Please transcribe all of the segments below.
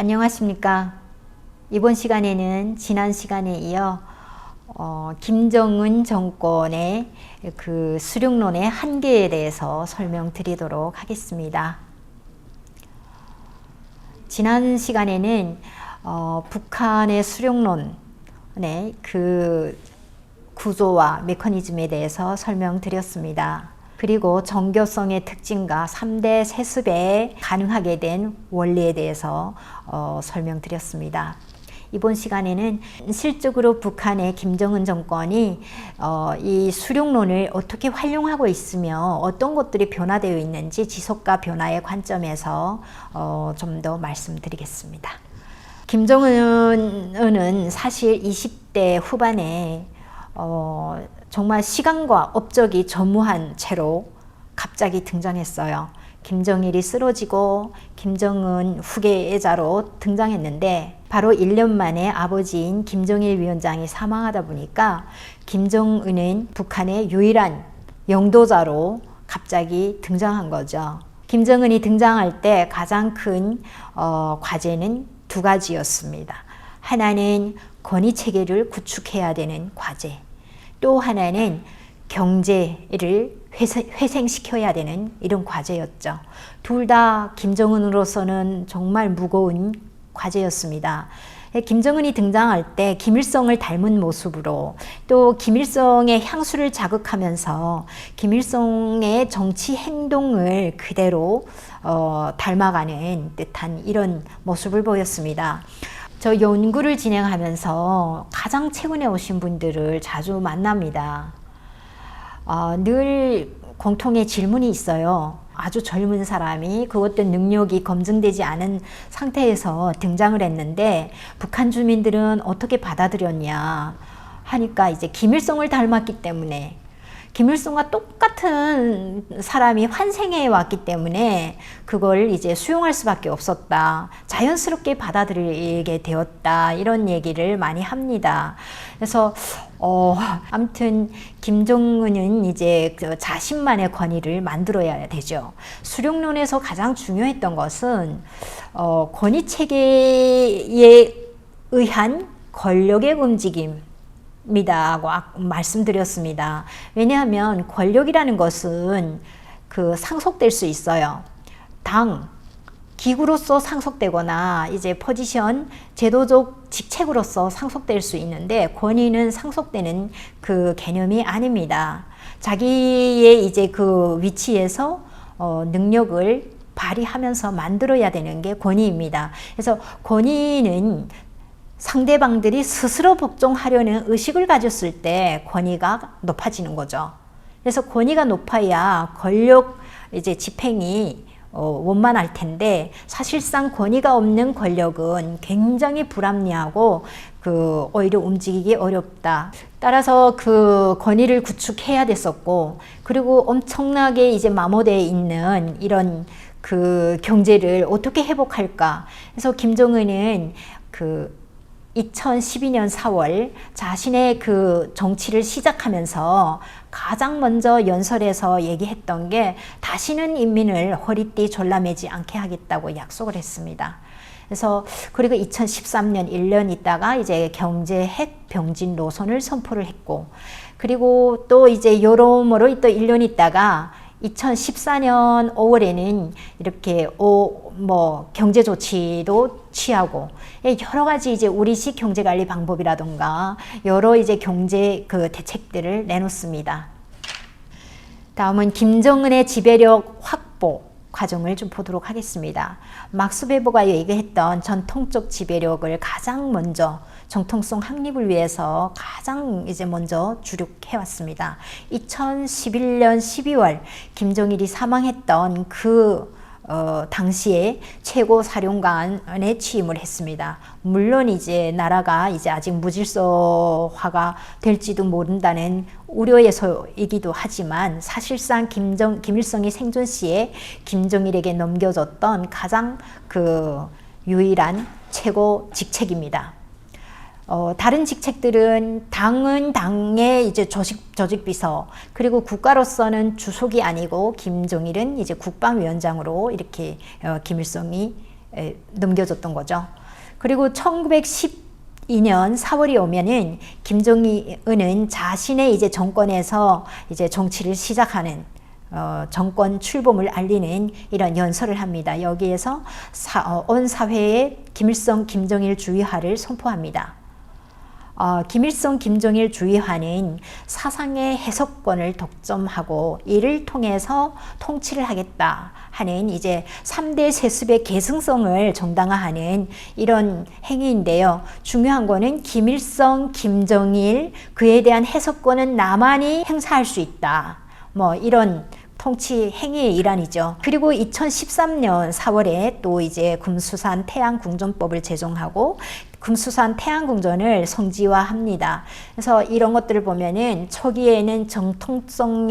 안녕하십니까. 이번 시간에는 지난 시간에 이어 김정은 정권의 그 수령론의 한계에 대해서 설명드리도록 하겠습니다. 지난 시간에는 북한의 수령론의 그 구조와 메커니즘에 대해서 설명드렸습니다. 그리고 정교성의 특징과 3대 세습에 가능하게 된 원리에 대해서 설명드렸습니다. 이번 시간에는 실적으로 북한의 김정은 정권이 이 수령론을 어떻게 활용하고 있으며 어떤 것들이 변화되어 있는지 지속과 변화의 관점에서 좀 더 말씀드리겠습니다. 김정은은 사실 20대 후반에 정말 시간과 업적이 전무한 채로 갑자기 등장했어요. 김정일이 쓰러지고 김정은 후계자로 등장했는데 바로 1년 만에 아버지인 김정일 위원장이 사망하다 보니까 김정은은 북한의 유일한 영도자로 갑자기 등장한 거죠. 김정은이 등장할 때 가장 큰 과제는 두 가지였습니다. 하나는 권위체계를 구축해야 되는 과제, 또 하나는 경제를 회생시켜야 되는 이런 과제였죠. 둘 다 김정은으로서는 정말 무거운 과제였습니다. 김정은이 등장할 때 김일성을 닮은 모습으로 또 김일성의 향수를 자극하면서 김일성의 정치 행동을 그대로 닮아가는 듯한 이런 모습을 보였습니다. 저 연구를 진행하면서 가장 최근에 오신 분들을 자주 만납니다. 늘 공통의 질문이 있어요. 아주 젊은 사람이 그 어떤 능력이 검증되지 않은 상태에서 등장을 했는데 북한 주민들은 어떻게 받아들였냐 하니까 이제 김일성을 닮았기 때문에, 김일성과 똑같은 사람이 환생해 왔기 때문에 그걸 이제 수용할 수밖에 없었다. 자연스럽게 받아들이게 되었다. 이런 얘기를 많이 합니다. 그래서 아무튼 김정은은 이제 그 자신만의 권위를 만들어야 되죠. 수령론에서 가장 중요했던 것은 권위 체계에 의한 권력의 움직임 이라고 말씀드렸습니다. 왜냐하면 권력이라는 것은 그 상속될 수 있어요. 당, 기구로서 상속되거나 이제 포지션, 제도적 직책으로서 상속될 수 있는데 권위는 상속되는 그 개념이 아닙니다. 자기의 이제 그 위치에서 능력을 발휘하면서 만들어야 되는 게 권위입니다. 그래서 권위는 상대방들이 스스로 복종하려는 의식을 가졌을 때 권위가 높아지는 거죠. 그래서 권위가 높아야 권력 이제 집행이 원만할 텐데, 사실상 권위가 없는 권력은 굉장히 불합리하고 오히려 움직이기 어렵다. 따라서 그 권위를 구축해야 됐었고, 그리고 엄청나게 이제 마모되어 있는 이런 그 경제를 어떻게 회복할까. 그래서 김정은은 2012년 4월 자신의 그 정치를 시작하면서 가장 먼저 연설에서 얘기했던 게 다시는 인민을 허리띠 졸라매지 않게 하겠다고 약속을 했습니다. 그래서 그리고 2013년 1년 있다가 이제 경제 핵 병진 노선을 선포를 했고, 그리고 또 이제 여러모로 또 1년 있다가 2014년 5월에는 이렇게 경제 조치도 취하고 여러 가지 이제 우리식 경제 관리 방법이라던가 여러 이제 경제 그 대책들을 내놓습니다. 다음은 김정은의 지배력 확보 과정을 좀 보도록 하겠습니다. 막스 베버가 얘기했던 전통적 지배력을 가장 먼저 정통성 확립을 위해서 가장 이제 먼저 주력해 왔습니다. 2011년 12월 김정일이 사망했던 당시에 최고 사령관에 취임을 했습니다. 물론 이제 나라가 이제 아직 무질서화가 될지도 모른다는 우려에서이기도 하지만 사실상 김일성이 생존 시에 김정일에게 넘겨줬던 가장 유일한 최고 직책입니다. 다른 직책들은 당은 당의 이제 조직비서, 그리고 국가로서는 주석이 아니고 김정일은 이제 국방위원장으로 이렇게 김일성이 넘겨줬던 거죠. 그리고 1912년 4월이 오면은 김정은은 자신의 이제 정권에서 이제 정치를 시작하는 정권 출범을 알리는 이런 연설을 합니다. 여기에서 온 사회에 김일성 김정일 주의화를 선포합니다. 김일성 김정일 주의화는 사상의 해석권을 독점하고 이를 통해서 통치를 하겠다 하는 이제 3대 세습의 계승성을 정당화하는 이런 행위인데요. 중요한 거는 김일성 김정일 그에 대한 해석권은 나만이 행사할 수 있다. 뭐 이런 통치 행위의 일환이죠. 그리고 2013년 4월에 또 이제 금수산 태양궁전법을 제정하고 금수산 태양궁전을 성지화합니다. 그래서 이런 것들을 보면은 초기에는 정통성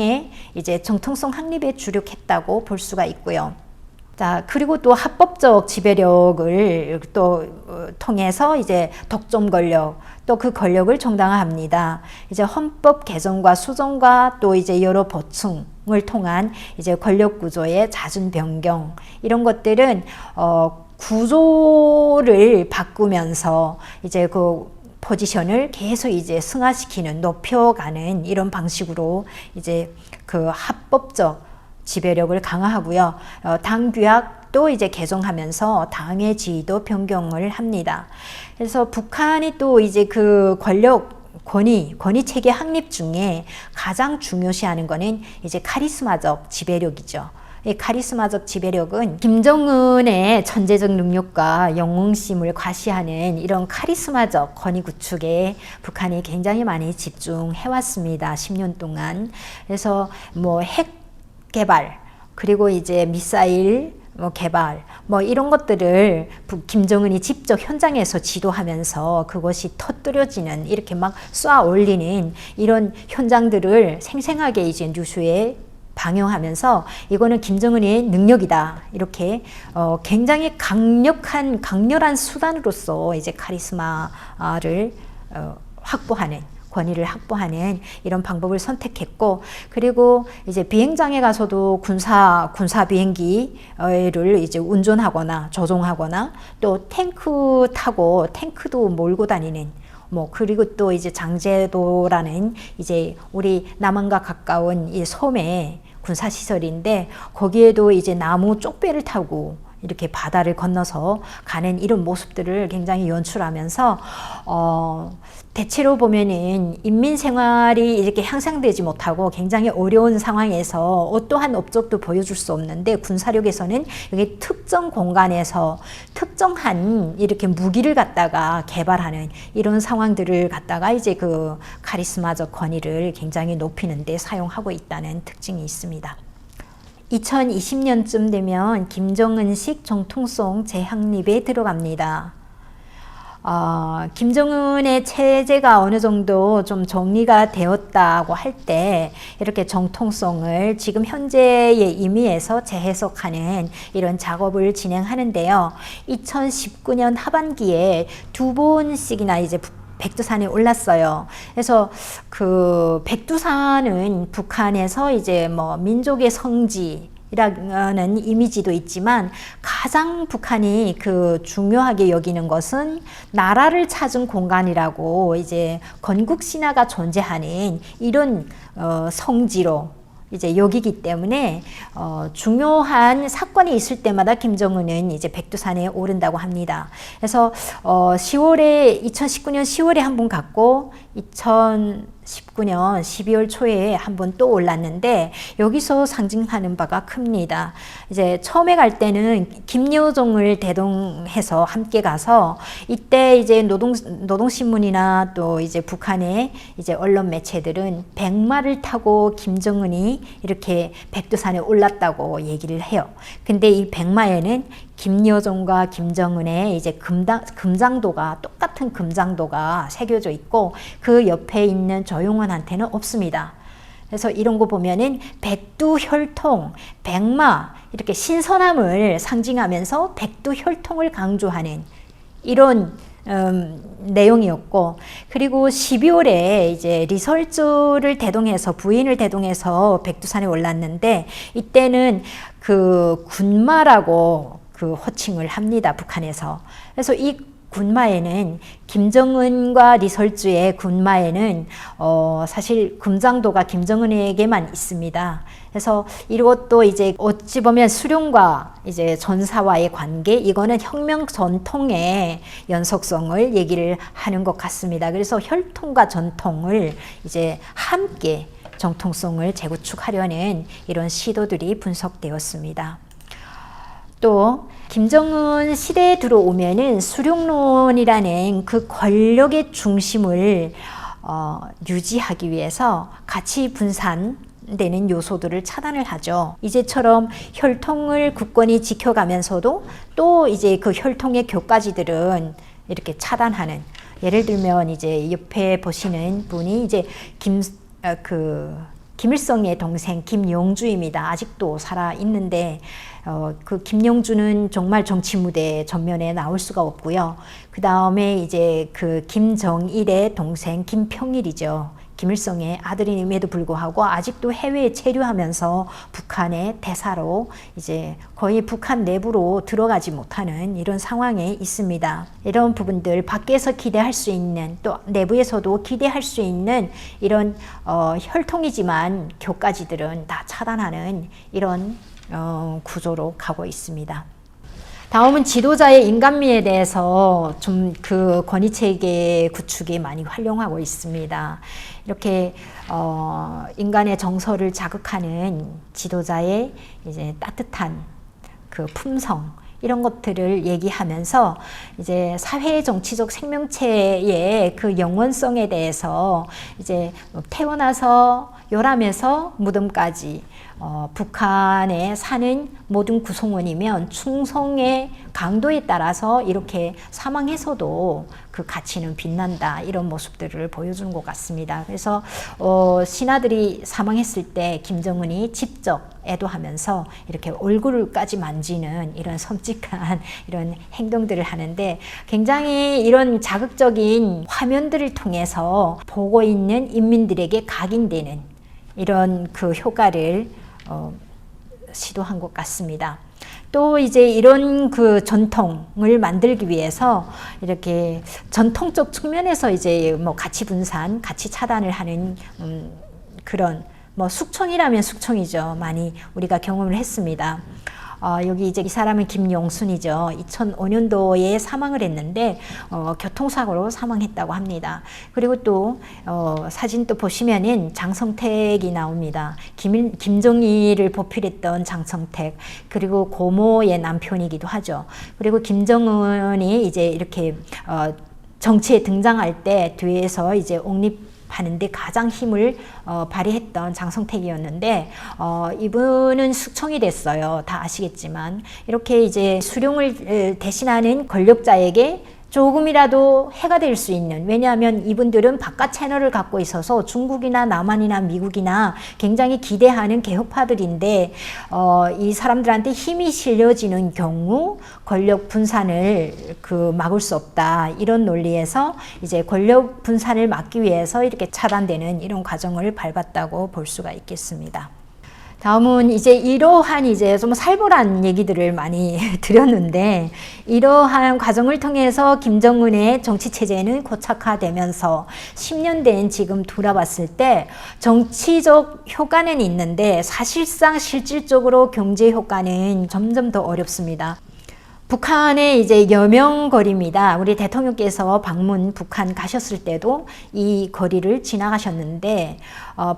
확립에 주력했다고 볼 수가 있고요. 자, 그리고 또 합법적 지배력을 또 통해서 이제 독점 권력, 또 그 권력을 정당화합니다. 이제 헌법 개정과 수정과 또 이제 여러 보충을 통한 이제 권력 구조의 잦은 변경, 이런 것들은 구조를 바꾸면서 이제 그 포지션을 계속 이제 승화시키는, 높여가는 이런 방식으로 이제 그 합법적 지배력을 강화하고요. 당 규약도 이제 개정하면서 당의 지위도 변경을 합니다. 그래서 북한이 또 이제 그 권위 체계 확립 중에 가장 중요시하는 거는 이제 카리스마적 지배력이죠. 이 카리스마적 지배력은 김정은의 천재적 능력과 영웅심을 과시하는 이런 카리스마적 권위 구축에 북한이 굉장히 많이 집중해 왔습니다. 10년 동안. 그래서 뭐 핵 개발, 그리고 이제 미사일 개발, 이런 것들을 김정은이 직접 현장에서 지도하면서 그것이 터뜨려지는, 이렇게 막 쏘아 올리는 이런 현장들을 생생하게 이제 뉴스에 방영하면서 이거는 김정은의 능력이다, 이렇게 굉장히 강렬한 수단으로서 이제 카리스마를 권위를 확보하는 이런 방법을 선택했고, 그리고 이제 비행장에 가서도 군사 비행기를 이제 운전하거나 조종하거나, 또 탱크 타고 탱크도 몰고 다니는, 그리고 또 이제 장제도라는 이제 우리 남한과 가까운 이 섬의 군사시설인데, 거기에도 이제 나무 쪽배를 타고 이렇게 바다를 건너서 가는 이런 모습들을 굉장히 연출하면서 대체로 보면은 인민 생활이 이렇게 향상되지 못하고 굉장히 어려운 상황에서 어떠한 업적도 보여줄 수 없는데, 군사력에서는 여기 특정 공간에서 특정한 이렇게 무기를 갖다가 개발하는 이런 상황들을 갖다가 이제 그 카리스마적 권위를 굉장히 높이는 데 사용하고 있다는 특징이 있습니다. 2020년쯤 되면 김정은식 정통성 재확립에 들어갑니다. 김정은의 체제가 어느 정도 좀 정리가 되었다고 할 때 이렇게 정통성을 지금 현재의 의미에서 재해석하는 이런 작업을 진행하는데요. 2019년 하반기에 2번씩이나 이제 백두산에 올랐어요. 그래서 그 백두산은 북한에서 이제 민족의 성지라는 이미지도 있지만, 가장 북한이 그 중요하게 여기는 것은 나라를 찾은 공간이라고, 이제 건국 신화가 존재하는 이런 성지로 이제 여기기 때문에 중요한 사건이 있을 때마다 김정은은 이제 백두산에 오른다고 합니다. 그래서 2019년 10월에 한 번 갔고 2019년 12월 초에 한 번 또 올랐는데, 여기서 상징하는 바가 큽니다. 이제 처음에 갈 때는 김여정을 대동해서 함께 가서, 이때 이제 노동신문이나 또 이제 북한의 이제 언론 매체들은 백마를 타고 김정은이 이렇게 백두산에 올랐다고 얘기를 해요. 근데 이 백마에는 김여정과 김정은의 이제 금장도가, 똑같은 금장도가 새겨져 있고, 그 옆에 있는 조용원한테는 없습니다. 그래서 이런 거 보면은 백두혈통, 백마, 이렇게 신선함을 상징하면서 백두혈통을 강조하는 이런 내용이었고, 그리고 12월에 이제 리설주를 대동해서, 부인을 대동해서 백두산에 올랐는데, 이때는 그 군마라고 그 호칭을 합니다. 북한에서. 그래서 이 군마에는 김정은과 리설주의 군마에는 사실 금장도가 김정은에게만 있습니다. 그래서 이것도 이제 어찌 보면 수령과 이제 전사와의 관계, 이거는 혁명 전통의 연속성을 얘기를 하는 것 같습니다. 그래서 혈통과 전통을 이제 함께 정통성을 재구축하려는 이런 시도들이 분석되었습니다. 또 김정은 시대에 들어오면은 수령론이라는 그 권력의 중심을 유지하기 위해서 가치 분산되는 요소들을 차단을 하죠. 이제처럼 혈통을 굳건히 지켜가면서도 또 이제 그 혈통의 교과지들은 이렇게 차단하는, 예를 들면 이제 옆에 보시는 분이 이제 김일성의 동생 김용주입니다. 아직도 살아 있는데 그 김용주는 정말 정치 무대 전면에 나올 수가 없고요. 그 다음에 이제 그 김정일의 동생 김평일이죠. 김일성의 아들임에도 불구하고 아직도 해외에 체류하면서 북한의 대사로 이제 거의 북한 내부로 들어가지 못하는 이런 상황에 있습니다. 이런 부분들 밖에서 기대할 수 있는, 또 내부에서도 기대할 수 있는 이런 혈통이지만 교과지들은 다 차단하는 이런 구조로 가고 있습니다. 다음은 지도자의 인간미에 대해서 좀 그 권위체계 구축이 많이 활용하고 있습니다. 이렇게 인간의 정서를 자극하는 지도자의 이제 따뜻한 그 품성, 이런 것들을 얘기하면서 이제 사회 정치적 생명체의 그 영원성에 대해서 이제 태어나서 요람에서 무덤까지 북한에 사는 모든 구성원이면 충성의 강도에 따라서 이렇게 사망해서도 그 가치는 빛난다, 이런 모습들을 보여주는 것 같습니다. 그래서 신하들이 사망했을 때 김정은이 직접 애도하면서 이렇게 얼굴까지 만지는 이런 섬찟한 이런 행동들을 하는데, 굉장히 이런 자극적인 화면들을 통해서 보고 있는 인민들에게 각인되는 이런 그 효과를 시도한 것 같습니다. 또 이제 이런 그 전통을 만들기 위해서 이렇게 전통적 측면에서 이제 뭐 가치 분산, 가치 차단을 하는 그런 뭐 숙청이라면 숙청이죠. 많이 우리가 경험을 했습니다. 여기 이제 이 사람은 김용순이죠. 2005년도에 사망을 했는데 교통사고로 사망했다고 합니다. 그리고 또 사진 또 보시면은 장성택이 나옵니다. 김정일을 보필했던 장성택, 그리고 고모의 남편이기도 하죠. 그리고 김정은이 이제 이렇게 정치에 등장할 때 뒤에서 이제 하는데 가장 힘을 발휘했던 장성택이었는데 이분은 숙청이 됐어요. 다 아시겠지만 이렇게 이제 수령을 대신하는 권력자에게 조금이라도 해가 될 수 있는, 왜냐하면 이분들은 바깥 채널을 갖고 있어서 중국이나 남한이나 미국이나 굉장히 기대하는 개혁파들인데 이 사람들한테 힘이 실려지는 경우 권력 분산을 막을 수 없다, 이런 논리에서 이제 권력 분산을 막기 위해서 이렇게 차단되는 이런 과정을 밟았다고 볼 수가 있겠습니다. 다음은 이제 이러한 이제 좀 살벌한 얘기들을 많이 드렸는데, 이러한 과정을 통해서 김정은의 정치 체제는 고착화되면서 10년 된 지금 돌아봤을 때 정치적 효과는 있는데 사실상 실질적으로 경제 효과는 점점 더 어렵습니다. 북한의 이제 여명거리입니다. 우리 대통령께서 북한 가셨을 때도 이 거리를 지나가셨는데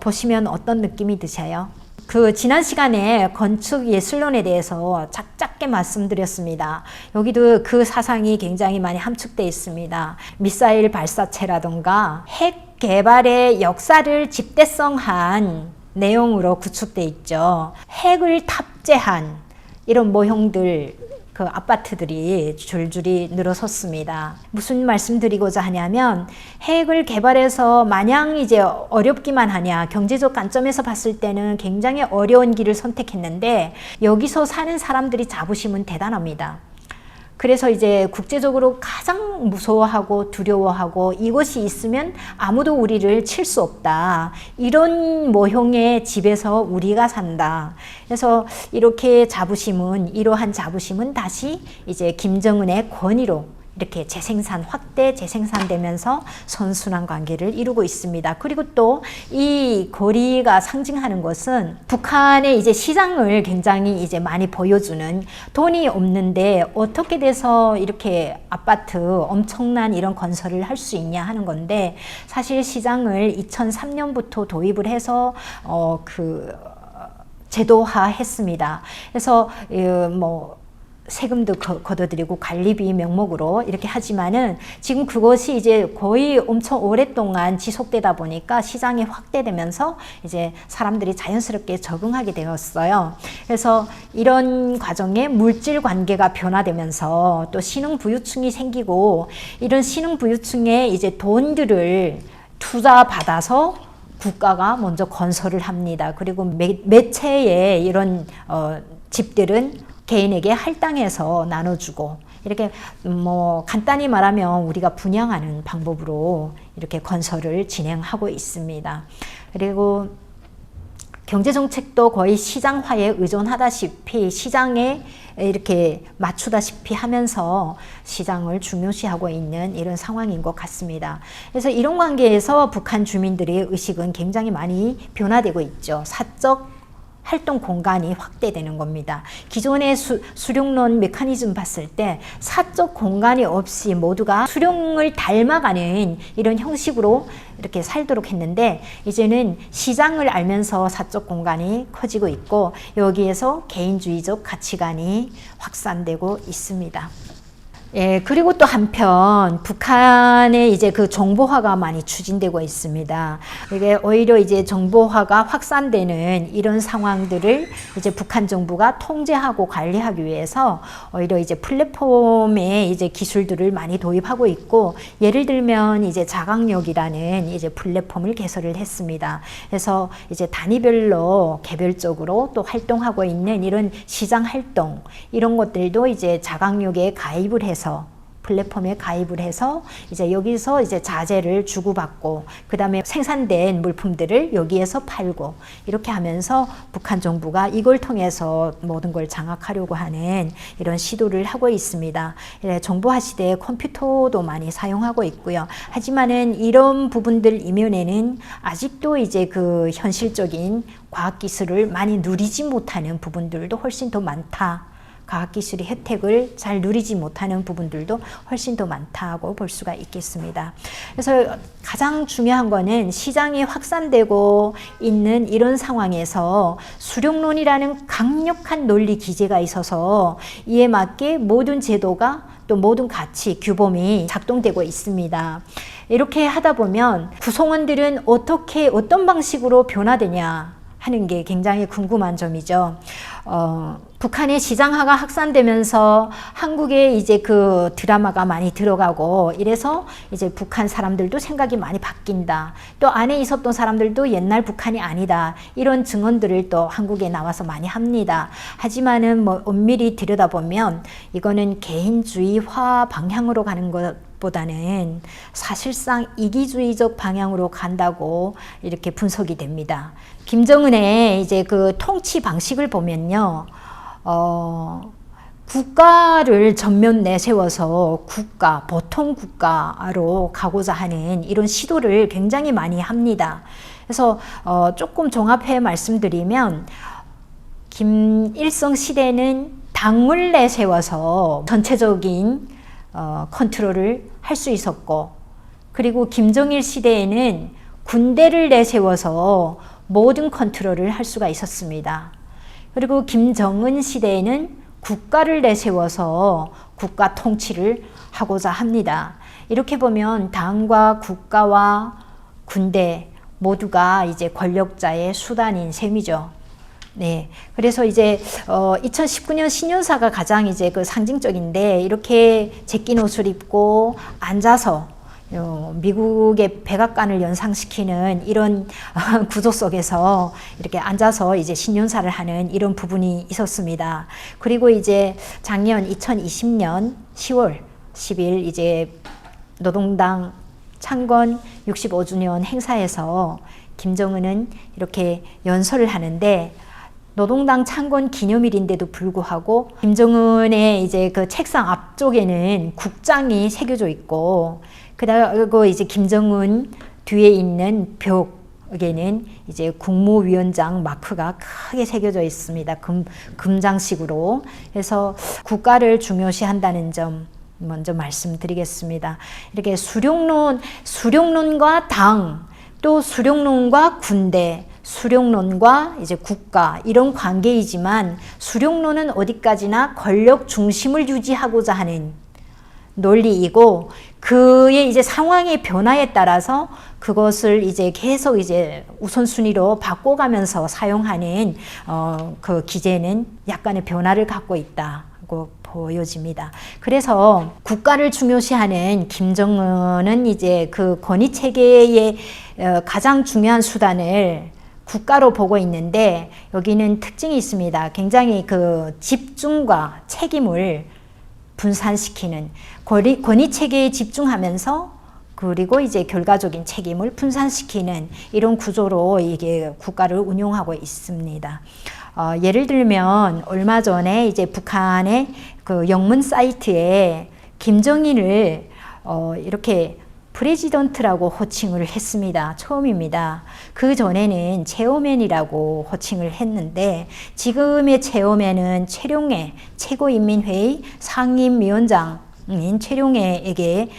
보시면 어떤 느낌이 드세요? 그 지난 시간에 건축 예술론에 대해서 짧게 말씀드렸습니다. 여기도 그 사상이 굉장히 많이 함축되어 있습니다. 미사일 발사체라던가 핵 개발의 역사를 집대성한 내용으로 구축되어 있죠. 핵을 탑재한 이런 모형들, 그 아파트들이 줄줄이 늘어섰습니다. 무슨 말씀드리고자 하냐면, 핵을 개발해서 마냥 이제 어렵기만 하냐, 경제적 관점에서 봤을 때는 굉장히 어려운 길을 선택했는데 여기서 사는 사람들이 자부심은 대단합니다. 그래서 이제 국제적으로 가장 무서워하고 두려워하고 이것이 있으면 아무도 우리를 칠 수 없다. 이런 모형의 집에서 우리가 산다. 그래서 이렇게 이러한 자부심은 다시 이제 김정은의 권위로 이렇게 확대 재생산되면서 선순환 관계를 이루고 있습니다. 그리고 또 이 거리가 상징하는 것은 북한의 이제 시장을 굉장히 이제 많이 보여주는, 돈이 없는데 어떻게 돼서 이렇게 아파트 엄청난 이런 건설을 할 수 있냐 하는 건데, 사실 시장을 2003년부터 도입을 해서 제도화했습니다. 그래서 세금도 걷어들이고 관리비 명목으로 이렇게 하지만은 지금 그것이 이제 거의 엄청 오랫동안 지속되다 보니까 시장이 확대되면서 이제 사람들이 자연스럽게 적응하게 되었어요. 그래서 이런 과정에 물질 관계가 변화되면서 또 신흥부유층이 생기고, 이런 신흥부유층에 이제 돈들을 투자받아서 국가가 먼저 건설을 합니다. 그리고 매체의 이런 집들은 개인에게 할당해서 나눠주고, 이렇게 간단히 말하면 우리가 분양하는 방법으로 이렇게 건설을 진행하고 있습니다. 그리고 경제정책도 거의 시장화에 의존하다시피 시장에 이렇게 맞추다시피 하면서 시장을 중요시하고 있는 이런 상황인 것 같습니다. 그래서 이런 관계에서 북한 주민들의 의식은 굉장히 많이 변화되고 있죠. 사적 활동 공간이 확대되는 겁니다. 기존의 수령론 메커니즘 봤을 때 사적 공간이 없이 모두가 수령을 닮아가는 이런 형식으로 이렇게 살도록 했는데, 이제는 시장을 알면서 사적 공간이 커지고 있고, 여기에서 개인주의적 가치관이 확산되고 있습니다. 예, 그리고 또 한편 북한의 이제 그 정보화가 많이 추진되고 있습니다. 이게 오히려 이제 정보화가 확산되는 이런 상황들을 이제 북한 정부가 통제하고 관리하기 위해서 오히려 이제 플랫폼의 이제 기술들을 많이 도입하고 있고, 예를 들면 이제 자강역이라는 이제 플랫폼을 개설을 했습니다. 그래서 이제 단위별로 개별적으로 또 활동하고 있는 이런 시장 활동, 이런 것들도 이제 자강역에 가입을 해서, 플랫폼에 가입을 해서 이제 여기서 이제 자재를 주고받고, 그 다음에 생산된 물품들을 여기에서 팔고, 이렇게 하면서 북한 정부가 이걸 통해서 모든 걸 장악하려고 하는 이런 시도를 하고 있습니다. 정보화 시대에 컴퓨터도 많이 사용하고 있고요. 하지만은 이런 부분들 이면에는 아직도 이제 그 현실적인 과학기술을 많이 누리지 못하는 부분들도 훨씬 더 많다. 과학기술의 혜택을 잘 누리지 못하는 부분들도 훨씬 더 많다고 볼 수가 있겠습니다. 그래서 가장 중요한 거는 시장이 확산되고 있는 이런 상황에서 수령론이라는 강력한 논리 기제가 있어서 이에 맞게 모든 제도가 또 모든 가치, 규범이 작동되고 있습니다. 이렇게 하다 보면 구성원들은 어떤 방식으로 변화되냐 하는 게 굉장히 궁금한 점이죠. 북한의 시장화가 확산되면서 한국에 이제 그 드라마가 많이 들어가고, 이래서 이제 북한 사람들도 생각이 많이 바뀐다. 또 안에 있었던 사람들도 옛날 북한이 아니다. 이런 증언들을 또 한국에 나와서 많이 합니다. 하지만은 엄밀히 들여다보면 이거는 개인주의화 방향으로 가는 것보다는 사실상 이기주의적 방향으로 간다고 이렇게 분석이 됩니다. 김정은의 이제 그 통치 방식을 보면요. 국가를 전면 내세워서 보통 국가로 가고자 하는 이런 시도를 굉장히 많이 합니다. 그래서 조금 종합해 말씀드리면, 김일성 시대는 당을 내세워서 전체적인 컨트롤을 할 수 있었고, 그리고 김정일 시대에는 군대를 내세워서 모든 컨트롤을 할 수가 있었습니다. 그리고 김정은 시대에는 국가를 내세워서 국가 통치를 하고자 합니다. 이렇게 보면 당과 국가와 군대 모두가 이제 권력자의 수단인 셈이죠. 네. 그래서 이제 2019년 신년사가 가장 이제 그 상징적인데, 이렇게 제낀 옷을 입고 앉아서 미국의 백악관을 연상시키는 이런 구조 속에서 이렇게 앉아서 이제 신년사를 하는 이런 부분이 있었습니다. 그리고 이제 작년 2020년 10월 10일 이제 노동당 창건 65주년 행사에서 김정은은 이렇게 연설을 하는데, 노동당 창건 기념일인데도 불구하고 김정은의 이제 그 책상 앞쪽에는 국장이 새겨져 있고, 그리고 이제 김정은 뒤에 있는 벽에는 이제 국무위원장 마크가 크게 새겨져 있습니다. 금장식으로. 그래서 국가를 중요시한다는 점 먼저 말씀드리겠습니다. 이렇게 수령론과 당, 또 수령론과 군대, 수령론과 이제 국가, 이런 관계이지만, 수령론은 어디까지나 권력 중심을 유지하고자 하는 논리이고, 그의 이제 상황의 변화에 따라서 그것을 이제 계속 이제 우선순위로 바꿔가면서 사용하는 그 기제는 약간의 변화를 갖고 있다고 보여집니다. 그래서 국가를 중요시하는 김정은은 이제 그 권위 체계의 가장 중요한 수단을 국가로 보고 있는데, 여기는 특징이 있습니다. 굉장히 그 집중과 책임을 분산시키는, 권위 체계에 집중하면서 그리고 이제 결과적인 책임을 분산시키는 이런 구조로 이게 국가를 운용하고 있습니다. 예를 들면 얼마 전에 이제 북한의 그 영문 사이트에 김정일을 이렇게 프레지던트라고 호칭을 했습니다. 처음입니다. 그 전에는 체어맨이라고 호칭을 했는데, 지금의 체어맨은 최룡해 최고인민회의 상임위원장인 최룡해에게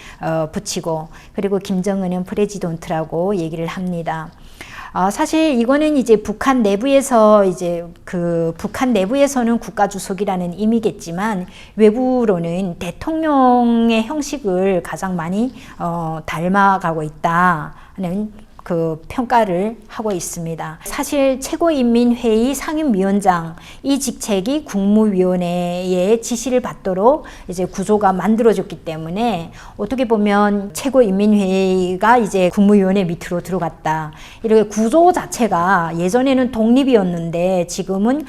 붙이고, 그리고 김정은은 프레지던트라고 얘기를 합니다. 사실 이거는 이제 북한 내부에서는 국가주석이라는 의미겠지만, 외부로는 대통령의 형식을 가장 많이 닮아가고 있다는 그 평가를 하고 있습니다. 사실 최고인민회의 상임위원장, 이 직책이 국무위원회의 지시를 받도록 이제 구조가 만들어졌기 때문에, 어떻게 보면 최고인민회의가 이제 국무위원회 밑으로 들어갔다, 이렇게 구조 자체가 예전에는 독립이었는데 지금은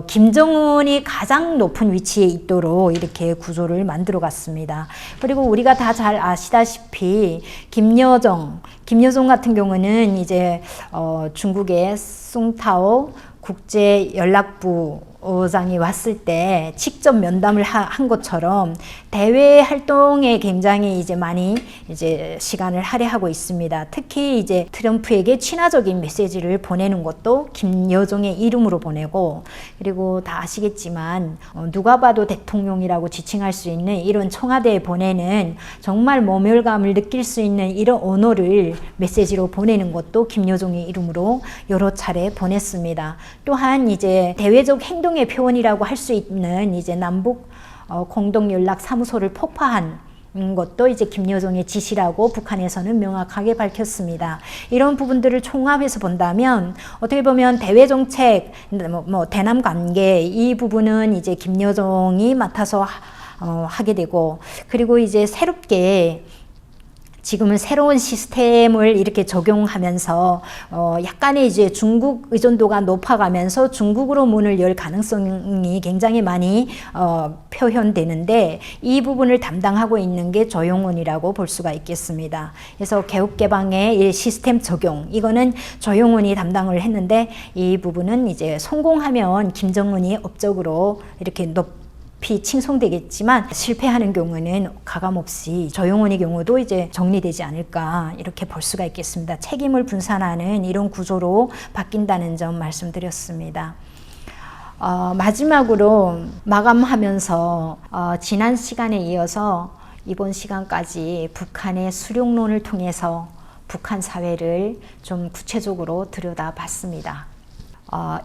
김정은이 가장 높은 위치에 있도록 이렇게 구조를 만들어 갔습니다. 그리고 우리가 다 잘 아시다시피 김여정 같은 경우는 이제 중국의 숭타오 국제연락부장이 왔을 때 직접 면담을 한 것처럼 대외 활동에 굉장히 이제 많이 이제 시간을 할애하고 있습니다. 특히 이제 트럼프에게 친화적인 메시지를 보내는 것도 김여정의 이름으로 보내고, 그리고 다 아시겠지만 누가 봐도 대통령이라고 지칭할 수 있는 이런 청와대에 보내는 정말 모멸감을 느낄 수 있는 이런 언어를 메시지로 보내는 것도 김여정의 이름으로 여러 차례 보냈습니다. 또한 이제 대외적 행동의 표현이라고 할 수 있는 이제 남북 공동연락사무소를 폭파한 것도 이제 김여정의 지시라고 북한에서는 명확하게 밝혔습니다. 이런 부분들을 총합해서 본다면, 어떻게 보면 대외 정책, 대남 관계, 이 부분은 이제 김여정이 맡아서 하게 되고, 그리고 이제 새롭게 지금은 새로운 시스템을 이렇게 적용하면서 약간의 이제 중국 의존도가 높아가면서 중국으로 문을 열 가능성이 굉장히 많이 표현되는데, 이 부분을 담당하고 있는 게 조용훈이라고 볼 수가 있겠습니다. 그래서 개혁개방의 시스템 적용, 이거는 조용훈이 담당을 했는데, 이 부분은 이제 성공하면 김정은이 업적으로 이렇게 높이 칭송되겠지만, 실패하는 경우는 가감없이 조용훈의 경우도 이제 정리되지 않을까, 이렇게 볼 수가 있겠습니다. 책임을 분산하는 이런 구조로 바뀐다는 점 말씀드렸습니다. 마지막으로 마감하면서 지난 시간에 이어서 이번 시간까지 북한의 수령론을 통해서 북한 사회를 좀 구체적으로 들여다봤습니다.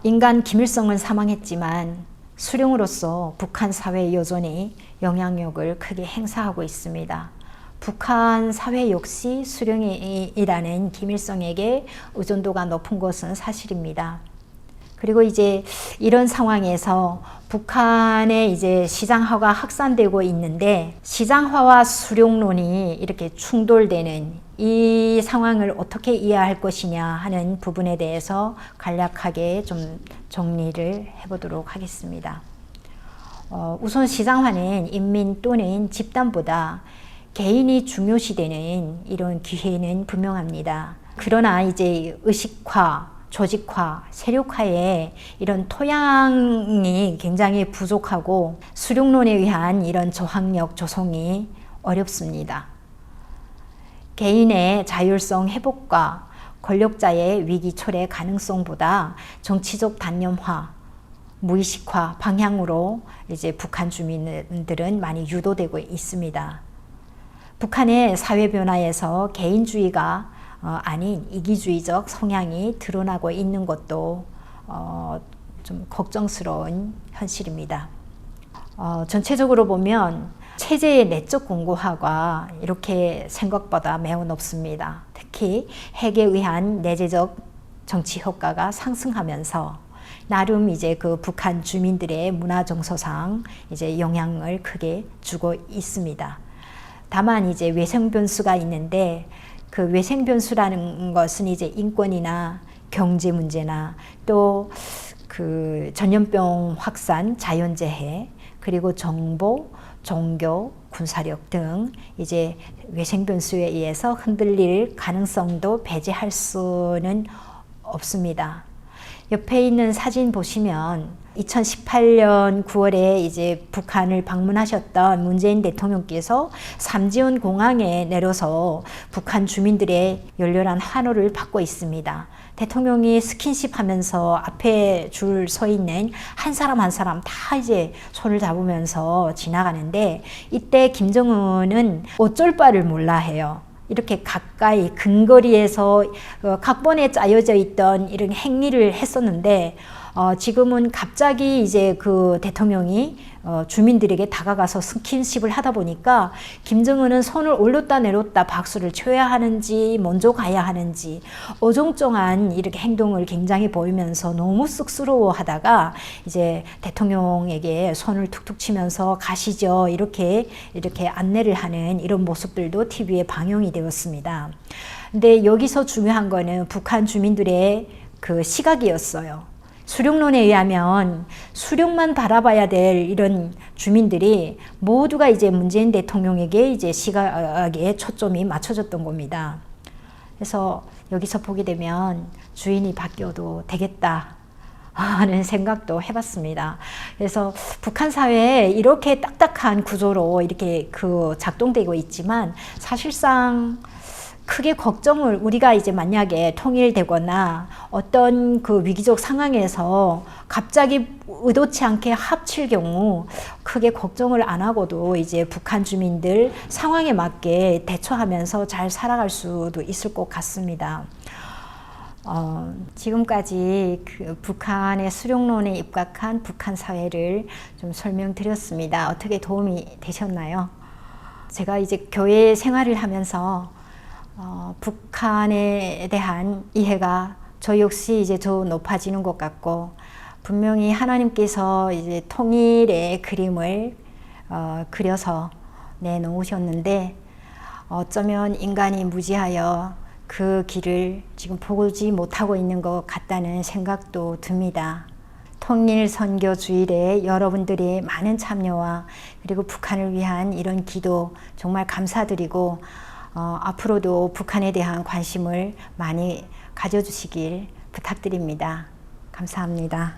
인간 김일성은 사망했지만 수령으로서 북한 사회에 여전히 영향력을 크게 행사하고 있습니다. 북한 사회 역시 수령이라는 김일성에게 의존도가 높은 것은 사실입니다. 그리고 이제 이런 상황에서 북한의 이제 시장화가 확산되고 있는데 시장화와 수룡론이 이렇게 충돌되는 이 상황을 어떻게 이해할 것이냐 하는 부분에 대해서 간략하게 좀 정리를 해보도록 하겠습니다. 우선 시장화는 인민 또는 집단보다 개인이 중요시되는 이런 기회는 분명합니다. 그러나 이제 의식화, 조직화, 세력화의 이런 토양이 굉장히 부족하고 수룡론에 의한 이런 저항력 조성이 어렵습니다. 개인의 자율성 회복과 권력자의 위기 초래 가능성보다 정치적 단념화, 무의식화 방향으로 이제 북한 주민들은 많이 유도되고 있습니다. 북한의 사회 변화에서 개인주의가 아닌 이기주의적 성향이 드러나고 있는 것도 좀 걱정스러운 현실입니다. 전체적으로 보면 체제의 내적 공고화가 이렇게 생각보다 매우 높습니다. 특히 핵에 의한 내재적 정치 효과가 상승하면서 나름 이제 그 북한 주민들의 문화 정서상 이제 영향을 크게 주고 있습니다. 다만 이제 외생 변수가 있는데 그 외생 변수라는 것은 이제 인권이나 경제 문제나 또 그 전염병 확산, 자연재해, 그리고 정보, 종교, 군사력 등 이제 외생 변수에 의해서 흔들릴 가능성도 배제할 수는 없습니다. 옆에 있는 사진 보시면 2018년 9월에 이제 북한을 방문하셨던 문재인 대통령께서 삼지연 공항에 내려서 북한 주민들의 열렬한 환호를 받고 있습니다. 대통령이 스킨십 하면서 앞에 줄 서 있는 한 사람 한 사람 다 이제 손을 잡으면서 지나가는데 이때 김정은은 어쩔 바를 몰라 해요. 이렇게 가까이 근거리에서 각본에 짜여져 있던 이런 행위를 했었는데 지금은 갑자기 이제 그 대통령이 주민들에게 다가가서 스킨십을 하다 보니까 김정은은 손을 올렸다 내렸다 박수를 쳐야 하는지 먼저 가야 하는지 어정쩡한 이렇게 행동을 굉장히 보이면서 너무 쑥스러워 하다가 이제 대통령에게 손을 툭툭 치면서 가시죠 이렇게 안내를 하는 이런 모습들도 TV에 방영이 되었습니다. 근데 여기서 중요한 거는 북한 주민들의 그 시각이었어요. 수룡론에 의하면 수룡만 바라봐야 될 이런 주민들이 모두가 이제 문재인 대통령에게 이제 시각에 초점이 맞춰졌던 겁니다. 그래서 여기서 보게 되면 주인이 바뀌어도 되겠다 하는 생각도 해봤습니다. 그래서 북한 사회에 이렇게 딱딱한 구조로 이렇게 작동되고 있지만 사실상 크게 걱정을 우리가 이제 만약에 통일되거나 어떤 그 위기적 상황에서 갑자기 의도치 않게 합칠 경우 크게 걱정을 안 하고도 이제 북한 주민들 상황에 맞게 대처하면서 잘 살아갈 수도 있을 것 같습니다. 지금까지 그 북한의 수룡론에 입각한 북한 사회를 좀 설명드렸습니다. 어떻게 도움이 되셨나요? 제가 이제 교회 생활을 하면서 북한에 대한 이해가 저 역시 이제 더 높아지는 것 같고 분명히 하나님께서 이제 통일의 그림을 그려서 내놓으셨는데 어쩌면 인간이 무지하여 그 길을 지금 보지 못하고 있는 것 같다는 생각도 듭니다. 통일 선교 주일에 여러분들의 많은 참여와 그리고 북한을 위한 이런 기도 정말 감사드리고 앞으로도 북한에 대한 관심을 많이 가져주시길 부탁드립니다. 감사합니다.